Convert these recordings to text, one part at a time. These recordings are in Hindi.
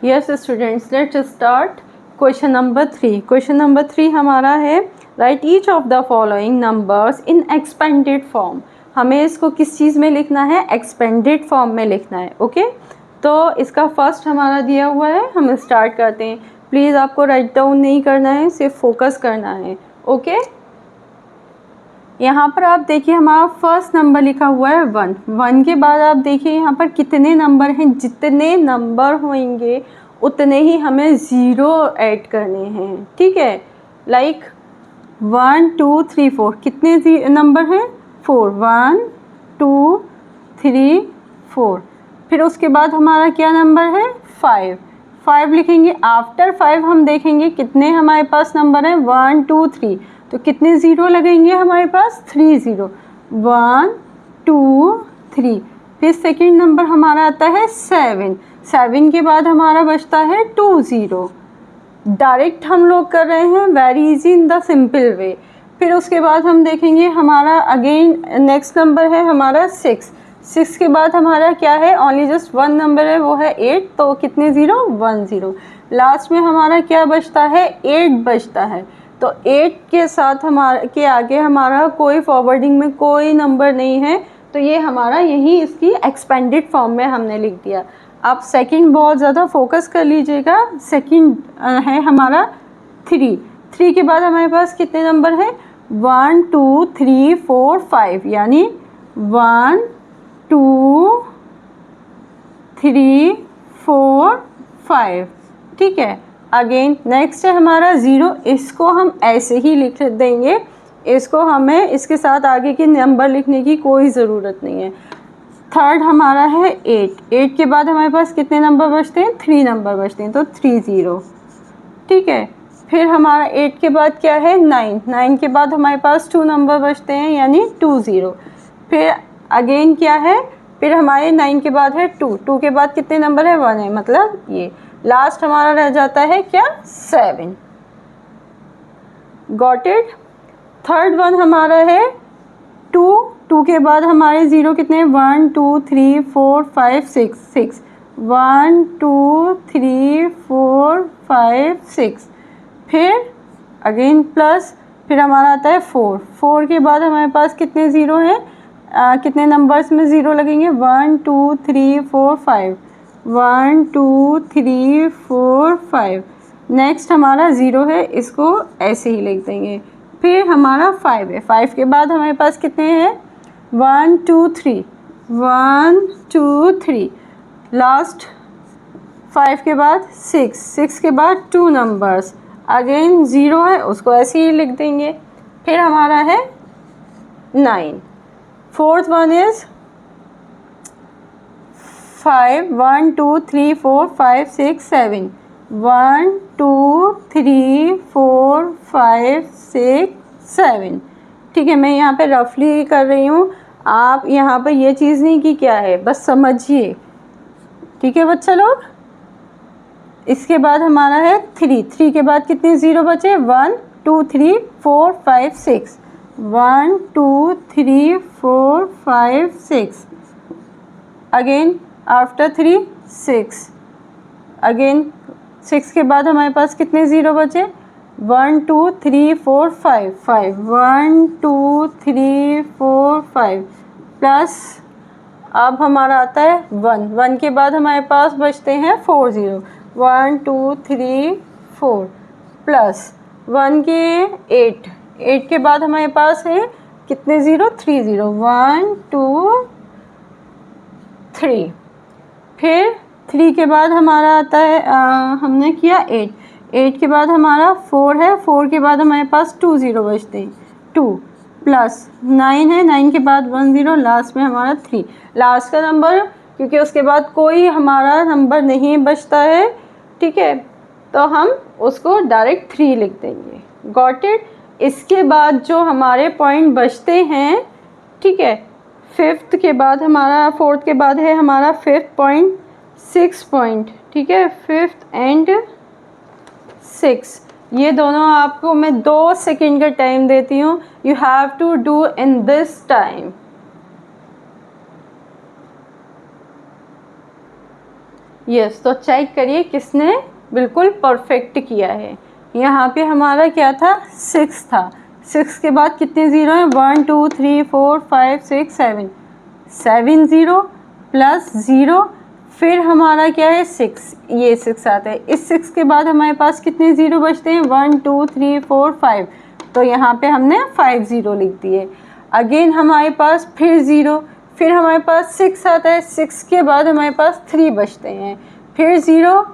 Yes students, let's start question number 3। Question number 3 हमारा है right each of the following numbers in expanded form. हमें इसको किस चीज़ में लिखना है? एक्सपेंडेड फॉर्म में लिखना है। ओके तो इसका फर्स्ट हमारा दिया हुआ है, हम स्टार्ट करते हैं। प्लीज़ आपको राइट डाउन नहीं करना है, सिर्फ फोकस करना है। ओके यहाँ पर आप देखिए हमारा फर्स्ट नंबर लिखा हुआ है 1। 1 के बाद आप देखिए यहाँ पर कितने नंबर हैं। जितने नंबर होंगे उतने ही हमें ज़ीरो ऐड करने हैं। ठीक है, लाइक 1 2 3 4 कितने नंबर हैं? 4। 1 2 3 4। फिर उसके बाद हमारा क्या नंबर है? 5। 5 लिखेंगे। आफ्टर 5 हम देखेंगे कितने हमारे पास नंबर हैं। 1 2 3, तो कितने ज़ीरो लगेंगे हमारे पास? 3 ज़ीरो। 1 2 3। फिर सेकंड नंबर हमारा आता है 7। 7 के बाद हमारा बचता है 2 ज़ीरो। डायरेक्ट हम लोग कर रहे हैं, very easy in the simple way. फिर उसके बाद हम देखेंगे हमारा अगेन नेक्स्ट नंबर है हमारा 6। 6 के बाद हमारा क्या है? ओनली जस्ट 1 नंबर है, वो है 8। तो कितने ज़ीरो? 1 ज़ीरो। लास्ट में हमारा क्या बचता है? 8 बचता है। तो 8 के साथ हमारा के आगे हमारा कोई फॉरवर्डिंग में कोई नंबर नहीं है, तो ये हमारा यही इसकी एक्सपेंडेड फॉर्म में हमने लिख दिया। आप सेकंड बहुत ज़्यादा फोकस कर लीजिएगा। सेकंड है हमारा 3। 3 के बाद हमारे पास कितने नंबर हैं? 1 2 3 4 5, यानी 1 2 3 4 5। ठीक है, अगेन नेक्स्ट है हमारा 0। इसको हम ऐसे ही लिख देंगे, इसको हमें इसके साथ आगे के नंबर लिखने की कोई ज़रूरत नहीं है। थर्ड हमारा है 8। 8 के बाद हमारे पास कितने नंबर बचते हैं? 3 नंबर बचते हैं, तो 3 ज़ीरो। ठीक है, फिर हमारा 8 के बाद क्या है? 9। 9 के बाद हमारे पास 2 नंबर बचते हैं, यानी 2 ज़ीरो। फिर अगेन क्या है? फिर हमारे 9 के बाद है 2। 2 के बाद कितने नंबर है? 1 है, मतलब ये। लास्ट हमारा रह जाता है क्या? 7। Got it? थर्ड वन हमारा है 2। 2 के बाद हमारे ज़ीरो कितने? 1 2 3 4 5 6। 6 1 2 3 4 5 6। फिर अगेन प्लस, फिर हमारा आता है 4। 4 के बाद हमारे पास कितने ज़ीरो हैं? कितने नंबर्स में ज़ीरो लगेंगे? 1 2 3 4 5। 1 2 3 4 5। नेक्स्ट हमारा ज़ीरो है, इसको ऐसे ही लिख देंगे। फिर हमारा 5 है। 5 के बाद हमारे पास कितने हैं? 1 2 3। 1 2 3। लास्ट 5 के बाद 6। 6 के बाद 2 नंबर्स, अगेन ज़ीरो है, उसको ऐसे ही लिख देंगे। फिर हमारा है 9। Fourth one is 5। 1 2 3 4 5 6 7। 1 2 3 4 5 6 7। ठीक है, मैं यहाँ पे रफली कर रही हूँ, आप यहाँ पर ये चीज़ नहीं कि क्या है, बस समझिए। ठीक है बच्चा लोग। इसके बाद हमारा है 3। 3 के बाद कितने ज़ीरो बचे? 1 2 3 4 5 6। 1 2 3 4 5 6। Again after 3 6। अगेन 6 के बाद हमारे पास कितने ज़ीरो बचे? 1 2 3 4 5 5। 1 2 3 4 5 प्लस अब हमारा आता है 1। 1 के बाद हमारे पास बचते हैं 4 ज़ीरो। 1 2 3 4 प्लस 1 के 8। 8 के बाद हमारे पास है कितने ज़ीरो? 3 ज़ीरो। 1 2 3। फिर 3 के बाद हमारा आता है हमने किया 8। 8 के बाद हमारा 4 है। 4 के बाद हमारे पास 2 ज़ीरो बचते हैं, 2 प्लस 9 है। 9 के बाद 1 ज़ीरो, लास्ट में हमारा 3। लास्ट का नंबर, क्योंकि उसके बाद कोई हमारा नंबर नहीं बचता है, ठीक है, तो हम उसको डायरेक्ट 3 लिख देंगे। Got it? इसके बाद जो हमारे पॉइंट बचते हैं, ठीक है, फिफ्थ के बाद हमारा, फोर्थ के बाद है हमारा फिफ्थ पॉइंट, 6 पॉइंट। ठीक है, फिफ्थ एंड 6, ये दोनों आपको मैं 2 सेकेंड का टाइम देती हूँ। You have to do in this time. Yes, तो चेक करिए किसने बिल्कुल परफेक्ट किया है। यहाँ पे हमारा क्या था, 6 था। 6 के बाद कितने ज़ीरो हैं, 1 2 3 4 5 6 7, 7 ज़ीरो प्लस ज़ीरो, फिर हमारा क्या है 6, ये 6 आता है। इस 6 के बाद हमारे पास कितने ज़ीरो बचते हैं, 1 2 3 4 5, तो यहाँ पे हमने 5 ज़ीरो लिख दिए। अगेन हमारे पास फिर ज़ीरो, फिर हमारे पास 6 आता है। 6 के बाद हमारे पास 3 बचते हैं, फिर ज़ीरो,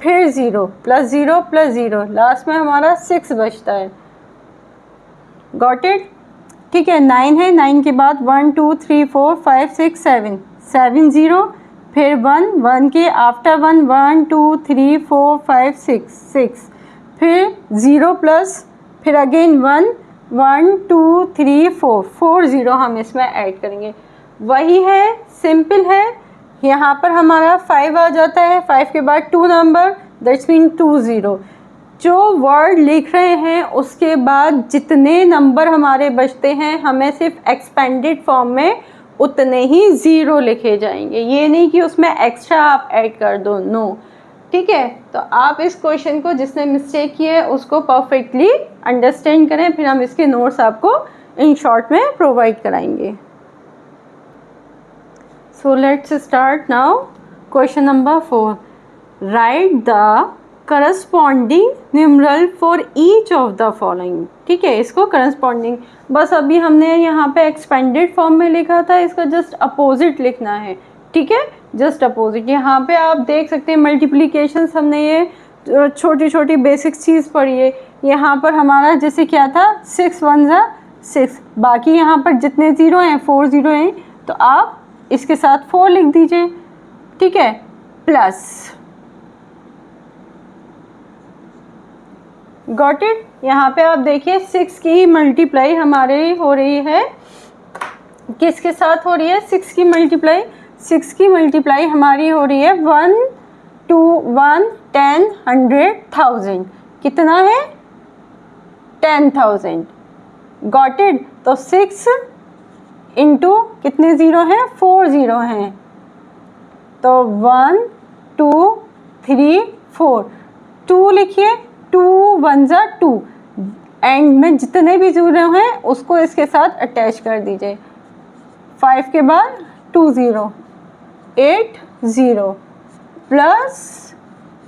फिर ज़ीरो प्लस ज़ीरो, लास्ट में हमारा 6 बचता है। Got it? ठीक है, 9 है। 9 के बाद 1 2 3 4 5 6 7, 7 ज़ीरो, फिर 1, 1 के आफ्टर 1 1 2 3 4 5 6, 6, फिर ज़ीरो प्लस, फिर अगेन 1 1 2 3 4, 4 ज़ीरो हम इसमें ऐड करेंगे। वही है, सिंपल है। यहाँ पर हमारा 5 आ जाता है। 5 के बाद 2 नंबर, दैट्स मीन 2 ज़ीरो। जो वर्ड लिख रहे हैं उसके बाद जितने नंबर हमारे बचते हैं, हमें सिर्फ एक्सपेंडेड फॉर्म में उतने ही ज़ीरो लिखे जाएंगे। ये नहीं कि उसमें एक्स्ट्रा आप ऐड कर दो, नो। ठीक है, तो आप इस क्वेश्चन को, जिसने मिस्टेक की है उसको परफेक्टली अंडरस्टैंड करें, फिर हम इसके नोट्स आपको इन शॉर्ट में प्रोवाइड कराएंगे। So let's start now. Question number 4. Write the corresponding numeral for each of the following. ठीक है, इसको corresponding, बस अभी हमने यहाँ पे expanded form में लिखा था, इसका just opposite लिखना है। ठीक है, just opposite। यहाँ पे आप देख सकते हैं multiplications, हमने ये छोटी छोटी बेसिक चीज़ पढ़ी है। यहाँ पर हमारा जैसे क्या था, 6 1 ज़ा 6, बाकी यहाँ पर जितने ज़ीरो हैं 4 ज़ीरो हैं, तो आप इसके साथ 4 लिख दीजिए। ठीक है, प्लस, गॉट इट? यहाँ पे आप देखिए 6 की मल्टीप्लाई हमारे हो रही है, किसके साथ हो रही है, 6 की मल्टीप्लाई। 6 की मल्टीप्लाई हमारी हो रही है 1 2 1 10 100 1000, कितना है, 10,000। Got it? तो 6 इंटू कितने ज़ीरो हैं, 4 ज़ीरो हैं, तो 1 2 3 4, 2 लिखिए, 2 1 ज़ा 2, एंड में जितने भी ज़ीरो हैं उसको इसके साथ अटैच कर दीजिए। 5 के बाद 2 ज़ीरो, 8 ज़ीरो प्लस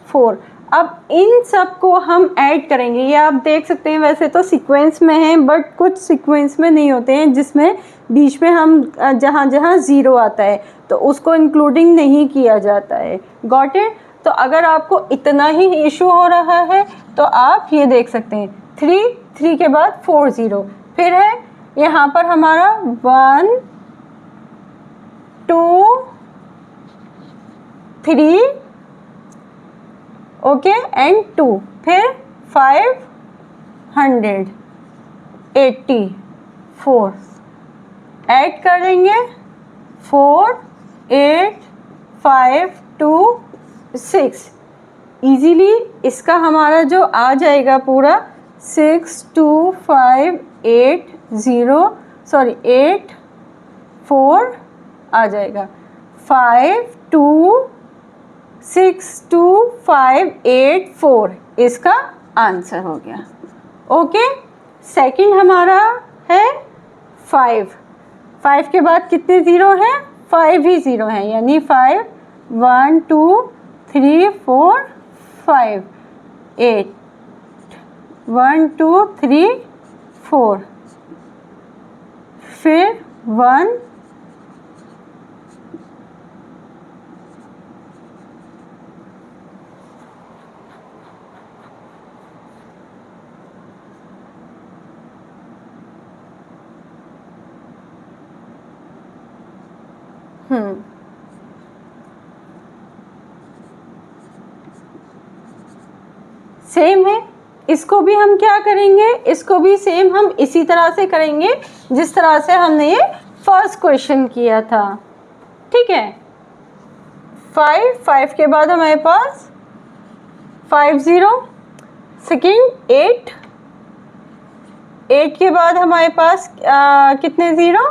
4। अब इन सब को हम ऐड करेंगे। ये आप देख सकते हैं, वैसे तो सीक्वेंस में है, बट कुछ सीक्वेंस में नहीं होते हैं, जिसमें बीच में हम जहाँ जहाँ ज़ीरो आता है तो उसको इंक्लूडिंग नहीं किया जाता है। Got it? तो अगर आपको इतना ही इशू हो रहा है तो आप ये देख सकते हैं, 3 के बाद 4 ज़ीरो, फिर है यहाँ पर हमारा 1 2 3, ओके, एंड 2, फिर 584 ऐड कर देंगे, 4 8 5 2 6, इजीली इसका हमारा जो आ जाएगा पूरा 6 2 5 8 0, सॉरी 8 4 आ जाएगा, 5 2 6 2 5 8 4 इसका आंसर हो गया। ओके, सेकंड हमारा है 5 के बाद कितने ज़ीरो हैं, 5 ही ज़ीरो हैं, यानी 5 1 2 3 4 5 8 1 2 3 4, फिर 1 सेम है। इसको भी हम क्या करेंगे, इसको भी सेम हम इसी तरह से करेंगे जिस तरह से हमने ये फर्स्ट क्वेश्चन किया था। ठीक है, 5 के बाद हमारे पास 5 ज़ीरो, सेकेंड 8 के बाद हमारे पास कितने ज़ीरो,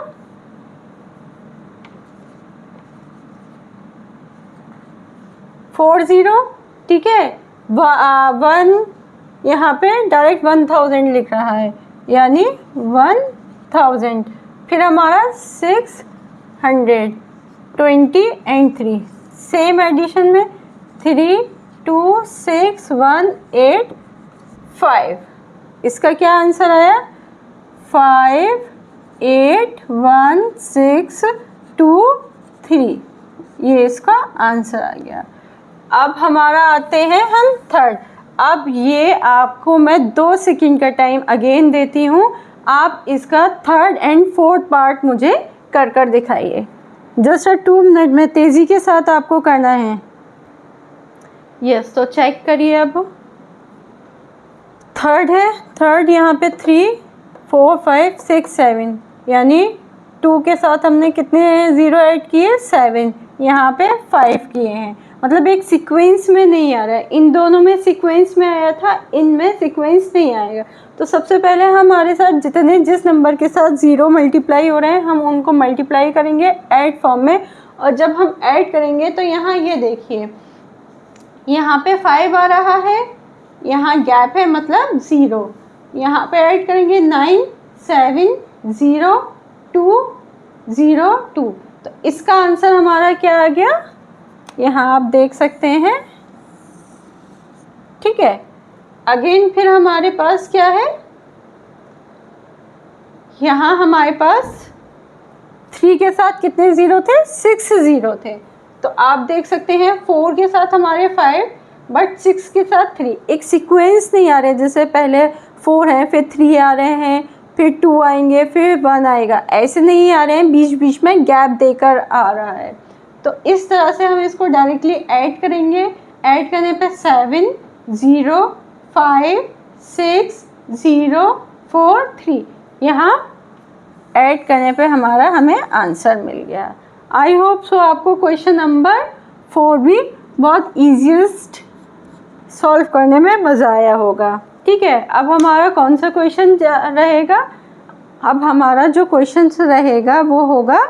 4 40, ठीक है। 1 यहाँ पे डायरेक्ट 1000 लिख रहा है, यानी 1000। फिर हमारा 600, 20 एंड 3, सेम एडिशन में 3 2 6 1 8 5। इसका क्या आंसर आया? 5 8 1 6 2 3, ये इसका आंसर आ गया। अब हमारा आते हैं हम थर्ड। अब ये आपको मैं 2 सेकंड का टाइम अगेन देती हूँ, आप इसका थर्ड एंड फोर्थ पार्ट मुझे कर दिखाइए। जस्ट 2 मिनट में तेज़ी के साथ आपको करना है। यस, तो चेक करिए। अब थर्ड है, थर्ड यहाँ पे 3 4 5 6 7, यानी 2 के साथ हमने कितने 0 ऐड किए? 7, यहाँ पे 5 किए हैं। मतलब एक सीक्वेंस में नहीं आ रहा है, इन दोनों में सीक्वेंस में आया था, इनमें सीक्वेंस नहीं आएगा। तो सबसे पहले हमारे साथ जिस नंबर के साथ 0 मल्टीप्लाई हो रहे हैं हम उनको मल्टीप्लाई करेंगे ऐड फॉर्म में। और जब हम ऐड करेंगे तो यहाँ ये देखिए, यहाँ पे 5 आ रहा है, यहाँ गैप है मतलब 0, यहाँ पे ऐड करेंगे 9 7 0 2 0 2। तो इसका आंसर हमारा क्या आ गया? यहाँ आप देख सकते हैं, ठीक है। अगेन फिर हमारे पास क्या है? यहाँ हमारे पास 3 के साथ कितने 0 थे? 6 0 थे। तो आप देख सकते हैं 4 के साथ हमारे 5, बट 6 के साथ 3। एक सीक्वेंस नहीं आ रहे, जैसे पहले 4 है फिर 3 आ रहे हैं, फिर 2 आएंगे, फिर 1 आएगा, ऐसे नहीं आ रहे हैं, बीच बीच में गैप देकर आ रहा है। तो इस तरह से हम इसको डायरेक्टली ऐड करेंगे। ऐड करने पे 7 0 5 6 0 4 3, यहाँ ऐड करने पे हमें आंसर मिल गया। आई होप सो आपको क्वेश्चन नंबर 4 भी बहुत ईजीएस्ट सॉल्व करने में मज़ा आया होगा, ठीक है। अब हमारा कौन सा क्वेश्चन रहेगा? अब हमारा जो क्वेश्चन रहेगा वो होगा